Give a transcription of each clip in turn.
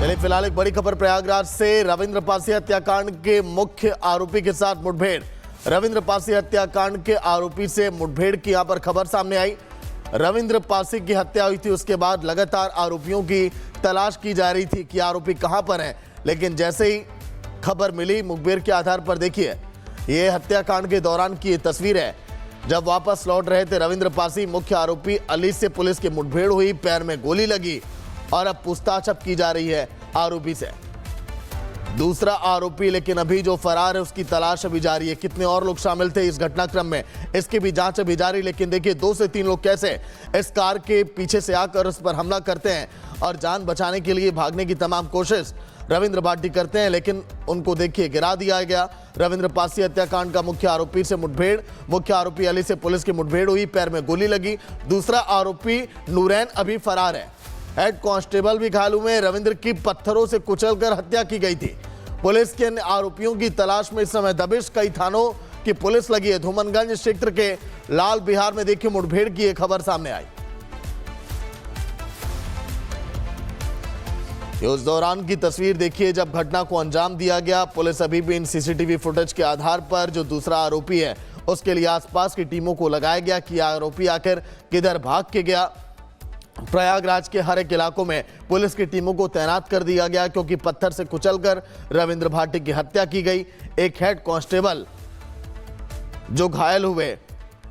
चलिए फिलहाल एक बड़ी खबर प्रयागराज से। रविंद्र पासी हत्याकांड के मुख्य आरोपी के साथ मुठभेड़। रविंद्र पासी हत्याकांड के आरोपी से मुठभेड़ की यहां पर खबर सामने आई। रविंद्र पासी की हत्या हुई थी, उसके बाद लगातार आरोपियों की तलाश की जा रही थी कि आरोपी कहां पर हैं, लेकिन जैसे ही खबर मिली मुखबिर के आधार पर, देखिए ये हत्याकांड के दौरान की ये तस्वीर है। जब वापस लौट रहे थे रविंद्र पासी, मुख्य आरोपी अली से पुलिस की मुठभेड़ हुई, पैर में गोली लगी और अब पूछताछ की जा रही है आरोपी से। दूसरा आरोपी लेकिन अभी जो फरार है उसकी तलाश अभी जारी है। कितने और लोग शामिल थे इस घटनाक्रम में, इसकी भी जांच अभी जारी। लेकिन देखिए 2 से 3 लोग कैसे इस कार के पीछे से आकर उस पर हमला करते हैं और जान बचाने के लिए भागने की तमाम कोशिश रविंद्र भाटी करते हैं, लेकिन उनको देखिए गिरा दिया गया। रविंद्र पासी हत्याकांड का मुख्य आरोपी से मुठभेड़, मुख्य आरोपी अली से पुलिस की मुठभेड़ हुई, पैर में गोली लगी। दूसरा आरोपी नूरैन अभी फरार है। हेड कांस्टेबल भी घायल हुए। रविंद्र की पत्थरों से कुचलकर हत्या की गई थी। पुलिस के अन्य आरोपियों की तलाश में इस समय दबिश। कई थानों की पुलिस लगी है। धूमनगंज क्षेत्र के लाल बिहार में देखिए मुठभेड़ की एक खबर सामने आई। उस दौरान की तस्वीर देखिए जब घटना को अंजाम दिया गया। पुलिस अभी भी इन सीसीटीवी फुटेज के आधार पर जो दूसरा आरोपी है उसके लिए आसपास की टीमों को लगाया गया कि आरोपी आखिर किधर भाग के गया। प्रयागराज के हर एक इलाकों में पुलिस की टीमों को तैनात कर दिया गया क्योंकि पत्थर से कुचलकर रविंद्र भाटी की हत्या की गई। एक हेड कांस्टेबल जो घायल हुए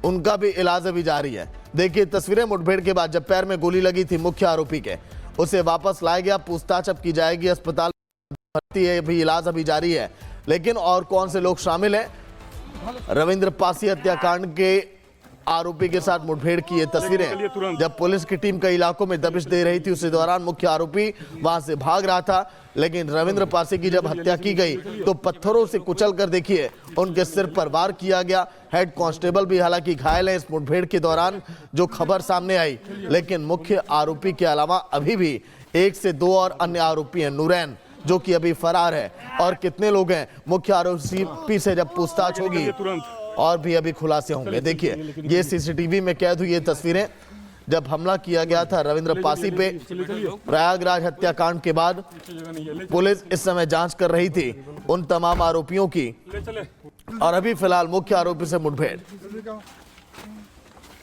उनका भी इलाज अभी जारी है। देखिए तस्वीरें मुठभेड़ के बाद जब पैर में गोली लगी थी मुख्य आरोपी के, उसे वापस लाया गया। पूछताछ अब की जाएगी। अस्पताल भर्ती है, अभी इलाज अभी जारी है। लेकिन और कौन से लोग शामिल हैं रविंद्र पासी हत्याकांड के आरोपी के साथ मुठभेड़ की ये तस्वीरें जब पुलिस की टीम कई इलाकों में दबिश दे रही थी, उसी दौरान मुख्य आरोपी वहां से भाग रहा था। लेकिन रविंद्र पासी की जब हत्या की गई तो पत्थरों से कुचलकर देखिए उनके सिर पर वार किया गया। हेड कांस्टेबल भी हालांकि घायल है इस मुठभेड़ के दौरान जो खबर सामने आई। लेकिन मुख्य आरोपी के अलावा अभी भी 1 से 2 और अन्य आरोपी हैं। नूरैन जो कि अभी फरार है। और कितने लोग हैं मुख्य आरोपी से जब पूछताछ होगी और भी अभी खुलासे होंगे। देखिए ये सीसीटीवी में कैद हुई ये तस्वीरें जब हमला किया गया था रविंद्र पासी पे। प्रयागराज हत्याकांड के बाद पुलिस इस समय जांच कर रही थी उन तमाम आरोपियों की और अभी फिलहाल मुख्य आरोपी से मुठभेड़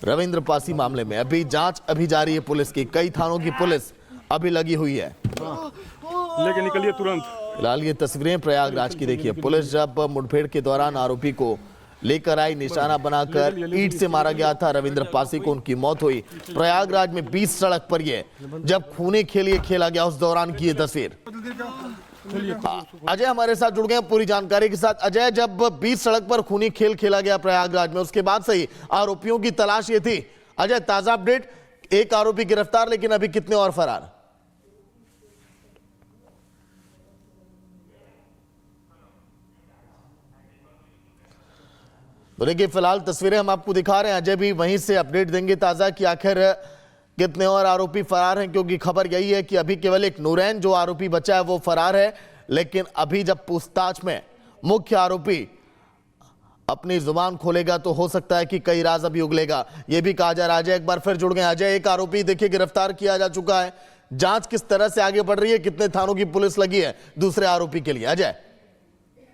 रविंद्र पासी मामले में अभी जांच अभी जारी है। पुलिस की कई थानों की पुलिस अभी लगी हुई है। लेके निकलिए तुरंत। फिलहाल ये तस्वीरें प्रयागराज की देखिए। पुलिस जब मुठभेड़ के दौरान आरोपी को लेकर आई, निशाना बनाकर ईंट से मारा गया था रविंद्र पासी को, उनकी मौत हुई प्रयागराज में 20 सड़क पर। ये जब खूनी खेल ये खेला गया उस दौरान की ये तस्वीर। अजय हमारे साथ जुड़ गए पूरी जानकारी के साथ। अजय, जब 20 सड़क पर खूनी खेल खेला गया प्रयागराज में, उसके बाद से ही आरोपियों की तलाश ये थी। अजय, ताजा अपडेट। एक आरोपी गिरफ्तार, लेकिन अभी कितने और फरार? तो देखिए फिलहाल तस्वीरें हम आपको दिखा रहे हैं। अजय भी वहीं से अपडेट देंगे ताजा कि आखिर कितने और आरोपी फरार हैं, क्योंकि खबर यही है कि अभी केवल एक नूरैन जो आरोपी बचा है वो फरार है। लेकिन अभी जब पूछताछ में मुख्य आरोपी अपनी जुबान खोलेगा तो हो सकता है कि कई राज अभी उगलेगा, ये भी कहा जा रहा है। अजय एक बार फिर जुड़ गए। अजय, एक आरोपी देखिए गिरफ्तार किया जा चुका है, जांच किस तरह से आगे बढ़ रही है, कितने थानों की पुलिस लगी है दूसरे आरोपी के लिए? अजय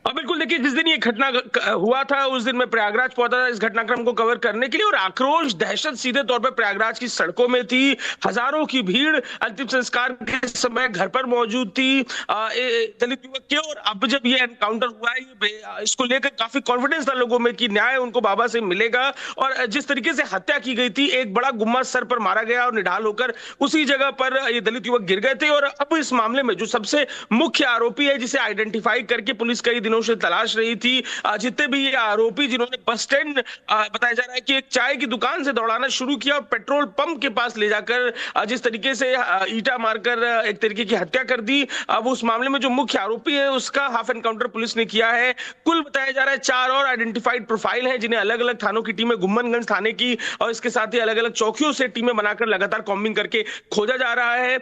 बिल्कुल, देखिए जिस दिन ये घटना हुआ था उस दिन मैं प्रयागराज पहुंचा था इस घटनाक्रम को कवर करने के लिए, और आक्रोश दहशत सीधे तौर पर प्रयागराज की सड़कों में थी। हजारों की भीड़ अंतिम संस्कार के समय घर पर मौजूद थी दलित युवक के। और अब जब ये एनकाउंटर हुआ है, इसको लेकर काफी कॉन्फिडेंस था लोगों में कि न्याय उनको बाबा से मिलेगा। और जिस तरीके से हत्या की गई थी, एक बड़ा गुम्मद सर पर मारा गया और निढाल होकर उसी जगह पर ये दलित युवक गिर गए थे। और अब इस मामले में जो सबसे मुख्य आरोपी है, जिसे आइडेंटिफाई करके पुलिस कई दिनों से तलाश रही थी, जितने भी ये आरोपी जिन्होंने बस स्टैंड बताया जा रहा है कि एक चाय की दुकान से दौड़ाना शुरू किया और पेट्रोल पंप के पास ले जाकर जिस तरीके से ईटा मारकर एक तरीके की हत्या कर दी, अब उस मामले में जो मुख्य आरोपी है उसका हाफ एनकाउंटर पुलिस ने किया है। कुल बताया जा रहा है 4 और आइडेंटिफाइड प्रोफाइल हैं, जिन्हें अलग अलग थानों की टीमें, गुम्मनगंज थाने की और इसके साथ ही अलग अलग चौकियों से टीमें बनाकर लगातार कॉम्बिंग करके खोजा जा रहा है।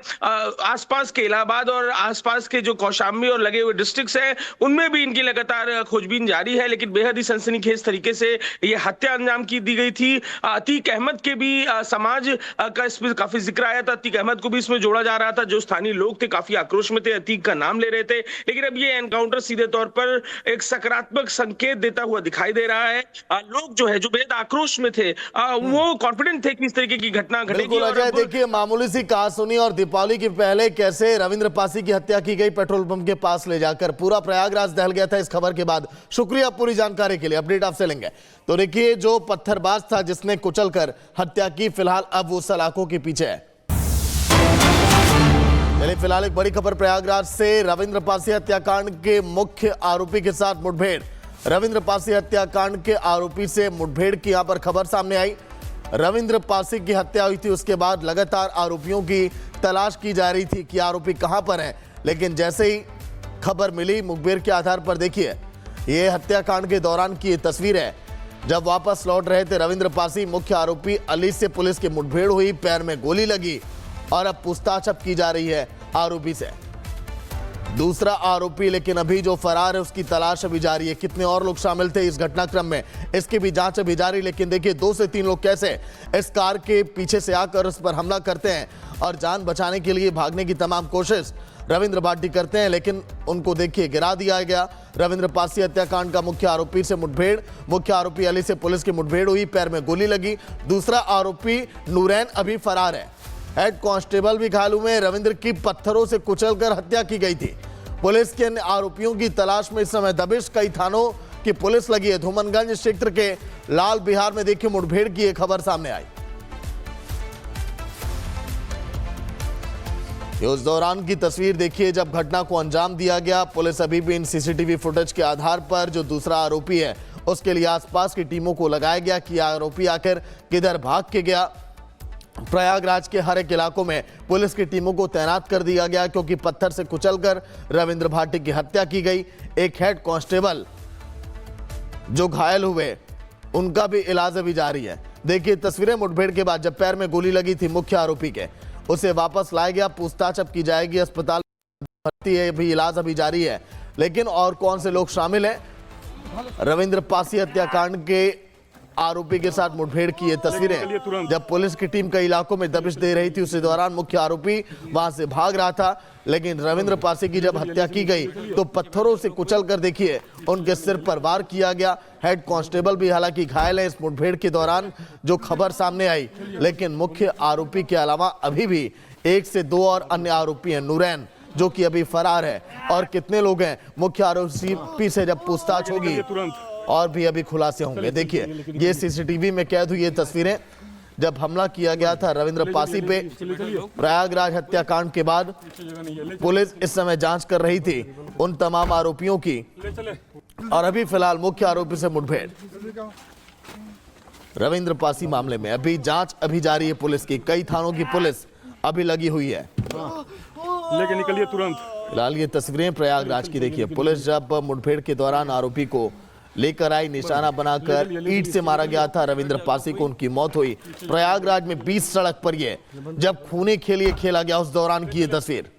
आसपास के इलाहाबाद और आसपास के जो कौशाम्बी और लगे हुए डिस्ट्रिक्ट्स हैं उनमें भी इनकी की लगातार खोजबीन जारी है, लेकिन बेहद ही सनसनीखेज तरीके से ये हत्या अंजाम की दी गई थी। अतीक अहमद के भी समाज का इसमें काफी जिक्र आया था। अतीक अहमद को भी इसमें जोड़ा जा रहा था। जो स्थानीय लोग थे काफी आक्रोश में थे, अतीक का नाम ले रहे थे। लेकिन अब ये एनकाउंटर सीधे तौर पर एक सकारात्मक संकेत देता हुआ दिखाई दे रहा है। लोग जो है, जो बेहद आक्रोश में थे, वो कॉन्फिडेंट थे कि इस तरीके की घटना घटेगी। बिल्कुल अजय, देखिए मामूली सी कहासुनी और दीपावली के पहले कैसे रविंद्र पासी की हत्या की गई पेट्रोल पंप के पास ले जाकर, पूरा प्रयागराज दहल गया था इस खबर के बाद। शुक्रिया पूरी जानकारी के लिए, अपडेट आपसे लेंगे। तो देखिए, जो पत्थरबाज था जिसने कुचलकर हत्या की, फिलहाल अब वो सलाखों के पीछे है। चलिए फिलहाल एक बड़ी खबर प्रयागराज से। रविंद्र पासी हत्याकांड के मुख्य आरोपी के साथ मुठभेड़। रविंद्र पासी हत्याकांड के आरोपी से मुठभेड़ की यहां पर खबर सामने आई। रविंद्र पासी की हत्या हुई थी, उसके बाद लगातार आरोपियों की तलाश की जा रही थी कि आरोपी कहां पर हैं। लेकिन जैसे ही खबर मिली, मुखबिर के आधार पर देखिए, ये हत्याकांड के दौरान की ये तस्वीर है। जब वापस लौट रहे थे रविंद्र पासी, मुख्य आरोपी अली से पुलिस की मुठभेड़ हुई, पैर में गोली लगी और अब पूछताछ की जा रही है आरोपी से। दूसरा आरोपी लेकिन अभी जो फरार है उसकी तलाश अभी जारी है। कितने और लोग शामिल थे इस घटनाक्रम में, इसकी भी जांच अभी जारी। लेकिन देखिए 2 से 3 लोग कैसे इस कार के पीछे से आकर उस पर हमला करते हैं और जान बचाने के लिए भागने की तमाम कोशिश रविंद्र भाटी करते हैं, लेकिन उनको देखिए गिरा दिया गया। रविंद्र पासी हत्याकांड का मुख्य आरोपी से मुठभेड़, मुख्य आरोपी अली से पुलिस की मुठभेड़ हुई, पैर में गोली लगी। दूसरा आरोपी नूरैन अभी फरार है। हेड कांस्टेबल भी घायल हुए। रविंद्र की पत्थरों से कुचलकर हत्या की गई थी। पुलिस के अन्य आरोपियों की तलाश में इस समय दबिश। कई थानों की पुलिस लगी है। धूमनगंज क्षेत्र के लाल बिहार में देखिए मुठभेड़ की एक खबर सामने आई। उस दौरान की तस्वीर देखिए जब घटना को अंजाम दिया गया। पुलिस अभी भी इन सीसीटीवी फुटेज के आधार पर जो दूसरा आरोपी है उसके लिए आसपास की टीमों को लगाया गया कि आरोपी आखिर किधर भाग के गया। प्रयागराज के हर एक इलाकों में पुलिस की टीमों को तैनात कर दिया गया क्योंकि पत्थर से कुचलकर रविंद्र भाटी की हत्या की गई। एक हेड कांस्टेबल जो घायल हुए उनका भी इलाज अभी जारी है। देखिए तस्वीरें मुठभेड़ के बाद जब पैर में गोली लगी थी मुख्य आरोपी के, उसे वापस लाया गया। पूछताछ अब की जाएगी। अस्पताल भर्ती है, अभी इलाज अभी जारी है। लेकिन और कौन से लोग शामिल हैं रविंद्र पासी हत्याकांड के आरोपी के साथ मुठभेड़ की ये तस्वीरें जब पुलिस की टीम कई इलाकों में दबिश दे रही थी, उसी दौरान मुख्य आरोपी वहां से भाग रहा था। लेकिन रविंद्र पासी की जब हत्या की गई तो पत्थरों से कुचलकर देखिए उनके सिर पर वार किया गया। हेड कांस्टेबल भी हालांकि घायल है इस मुठभेड़ के दौरान जो खबर सामने आई। लेकिन मुख्य आरोपी के अलावा अभी भी 1 से 2 और अन्य आरोपी हैं। नूरैन जो कि अभी फरार है। और कितने लोग हैं मुख्य आरोपी से जब पूछताछ होगी और भी अभी खुलासे होंगे। देखिए ये सीसीटीवी में कैद हुई ये तस्वीरें जब हमला किया गया था रविंद्र पासी पे। प्रयागराज हत्याकांड के बाद पुलिस इस समय जांच कर रही थी उन तमाम आरोपियों की और अभी फिलहाल मुख्य आरोपी से मुठभेड़ रविंद्र पासी मामले में अभी जांच अभी जारी है। पुलिस की कई थानों की पुलिस अभी लगी हुई है। लेके निकलिए तुरंत। फिलहाल ये तस्वीरें प्रयागराज की देखिए। पुलिस जब मुठभेड़ के दौरान आरोपी को लेकर आई, निशाना बनाकर ईंट से मारा गया था रविंद्र पासी को, उनकी मौत हुई प्रयागराज में 20 सड़क पर। ये जब खूनी खेल ये खेला गया उस दौरान की ये तस्वीर।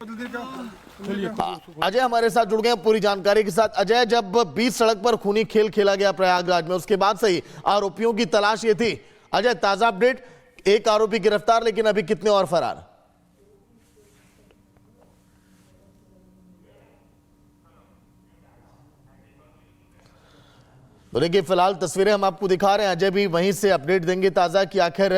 अजय हमारे साथ जुड़ गए पूरी जानकारी के साथ। अजय, जब 20 सड़क पर खूनी खेल खेला गया प्रयागराज में, उसके बाद से ही आरोपियों की तलाश ये थी। अजय, ताजा अपडेट, एक आरोपी गिरफ्तार, लेकिन अभी कितने और फरार? तो देखिए फिलहाल तस्वीरें हम आपको दिखा रहे हैं। अजय भी वहीं से अपडेट देंगे ताजा कि आखिर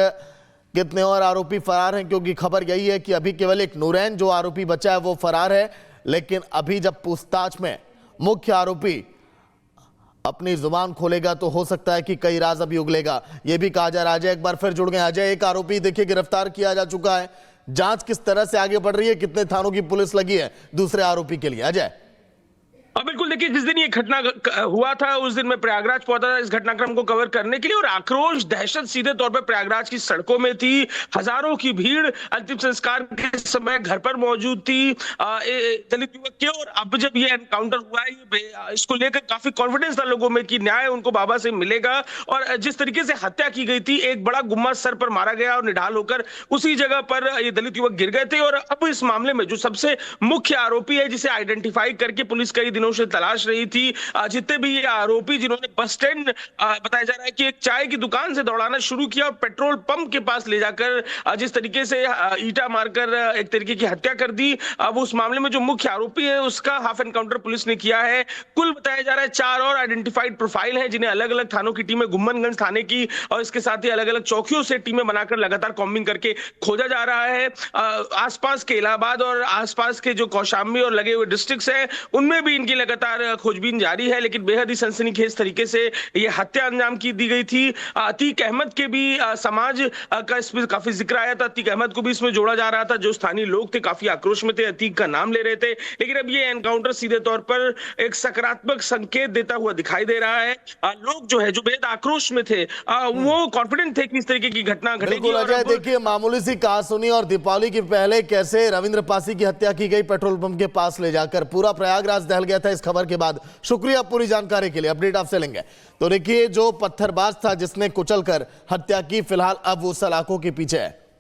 कितने और आरोपी फरार हैं, क्योंकि खबर यही है कि अभी केवल एक नूरैन जो आरोपी बचा है वो फरार है। लेकिन अभी जब पूछताछ में मुख्य आरोपी अपनी जुबान खोलेगा तो हो सकता है कि कई राज अभी उगलेगा, ये भी कहा जा रहा है। अजय एक बार फिर जुड़ गए। अजय, एक आरोपी देखिए गिरफ्तार किया जा चुका है, जांच किस तरह से आगे बढ़ रही है, कितने थानों की पुलिस लगी है दूसरे आरोपी के लिए? अजय बिल्कुल, देखिए जिस दिन ये घटना हुआ था उस दिन मैं प्रयागराज पहुंचा था इस घटनाक्रम को कवर करने के लिए, और आक्रोश दहशत सीधे तौर पर प्रयागराज की सड़कों में थी। हजारों की भीड़ अंतिम संस्कार के समय घर पर मौजूद थी दलित युवक के। और अब जब ये एनकाउंटर हुआ है, इसको लेकर काफी कॉन्फिडेंस था लोगों में कि न्याय उनको बाबा से मिलेगा। और जिस तरीके से हत्या की गई थी, एक बड़ा गुम्मद सर पर मारा गया और निढाल होकर उसी जगह पर ये दलित युवक गिर गए थे। और अब इस मामले में जो सबसे मुख्य आरोपी है जिसे आइडेंटिफाई करके पुलिस कई दिनों से तलाश रही थी। जितने भी ये आरोपी जिन्होंने बस स्टैंड बताया जा रहा है कि एक चाय की दुकान से दौड़ाना शुरू किया और पेट्रोल पंप के पास ले जाकर जिस तरीके से ईटा मारकर एक तरीके की हत्या कर दी। अब उस मामले में जो मुख्य आरोपी है उसका हाफ एनकाउंटर पुलिस ने किया है। कुल बताया जा रहा है 4 और आइडेंटिफाइड प्रोफाइल हैं जिन्हें अलग अलग थानों की टीमें, गुम्मनगंज थाने की और इसके साथ ही अलग अलग चौकियों से टीमें बनाकर लगातार कॉम्बिंग करके खोजा जा रहा है। आसपास के इलाहाबाद और आसपास के जो कौशाम्बी और लगे हुए डिस्ट्रिक्ट्स हैं उनमें भी इनकी लगातार खोजबीन जारी है, लेकिन बेहद ही सनसनीखेज तरीके से ये हत्या अंजाम की दी गई थी। अतीक अहमद के भी समाज का इसमें काफी जिक्र आया था। अतीक अहमद को भी इसमें जोड़ा जा रहा था। जो स्थानीय लोग थे काफी आक्रोश में थे, अतीक का नाम ले रहे थे, लेकिन अब ये एनकाउंटर सीधे तौर पर एक सकारात्मक संकेत देता हुआ दिखाई दे रहा है। लोग जो है जो बेहद आक्रोश में थे वो कॉन्फिडेंट थे कि इस तरीके की घटना घटेगी। बिल्कुल अजय, देखिए मामूली सी कहासुनी और दीपावली के पहले कैसे रविंद्र पासी की हत्या की गई पेट्रोल पंप के पास ले जाकर, पूरा प्रयागराज दहल गया था इस खबर के बाद। शुक्रिया पूरी जानकारी के लिए, अपडेट आपसे लेंगे। तो देखिए जो पत्थरबाज था जिसने कुचलकर हत्या की, फिलहाल अब वो सलाखों के पीछे है।